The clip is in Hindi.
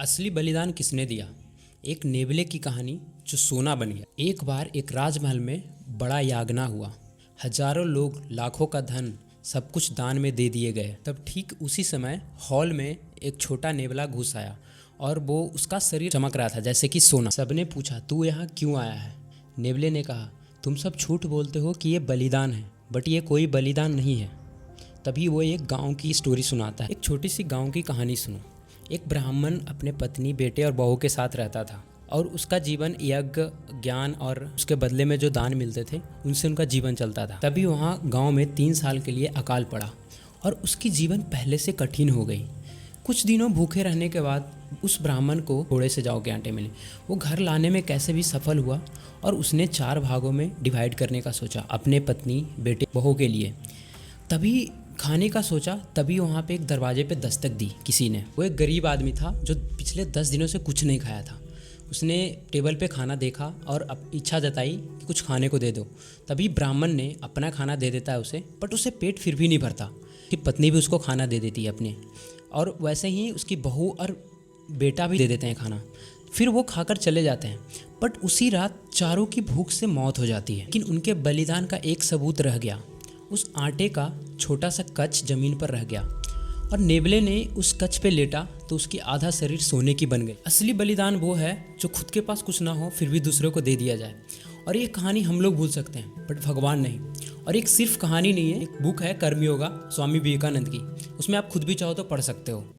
असली बलिदान किसने दिया। एक नेवले की कहानी जो सोना बन गया। एक बार एक राजमहल में बड़ा यागना हुआ। हजारों लोग, लाखों का धन, सब कुछ दान में दे दिए गए। तब ठीक उसी समय हॉल में एक छोटा नेवला घुस आया और वो उसका शरीर चमक रहा था जैसे कि सोना। सबने पूछा, तू यहाँ क्यों आया है। नेवले ने कहा, तुम सब झूठ बोलते हो कि ये बलिदान है, बट ये कोई बलिदान नहीं है। तभी वो एक गांव की स्टोरी सुनाता है। एक छोटी सी गांव की कहानी सुनो। एक ब्राह्मण अपने पत्नी, बेटे और बहू के साथ रहता था और उसका जीवन यज्ञ, ज्ञान और उसके बदले में जो दान मिलते थे उनसे उनका जीवन चलता था। तभी वहाँ गांव में 3 साल के लिए अकाल पड़ा और उसकी जीवन पहले से कठिन हो गई। कुछ दिनों भूखे रहने के बाद उस ब्राह्मण को थोड़े से जौ के आटे मिले। वो घर लाने में कैसे भी सफल हुआ और उसने 4 भागों में डिवाइड करने का सोचा, अपने पत्नी, बेटे, बहू के लिए। तभी खाने का सोचा, तभी वहाँ पे एक दरवाजे पे दस्तक दी किसी ने। वो एक गरीब आदमी था जो पिछले 10 दिनों से कुछ नहीं खाया था। उसने टेबल पे खाना देखा और इच्छा जताई कि कुछ खाने को दे दो। तभी ब्राह्मण ने अपना खाना दे देता है उसे, बट उसे पेट फिर भी नहीं भरता। कि पत्नी भी उसको खाना दे देती है अपने, और वैसे ही उसकी बहू और बेटा भी दे देते हैं खाना। फिर वो खाकर चले जाते हैं, बट उसी रात चारों की भूख से मौत हो जाती है। लेकिन उनके बलिदान का एक सबूत रह गया। उस आटे का छोटा सा कच जमीन पर रह गया और नेवले ने उस कच पे लेटा तो उसकी आधा शरीर सोने की बन गई। असली बलिदान वो है जो खुद के पास कुछ ना हो फिर भी दूसरों को दे दिया जाए। और ये कहानी हम लोग भूल सकते हैं बट भगवान नहीं। और एक सिर्फ कहानी नहीं है, एक बुक है कर्मयोगा, स्वामी विवेकानंद की। उसमें आप खुद भी चाहो तो पढ़ सकते हो।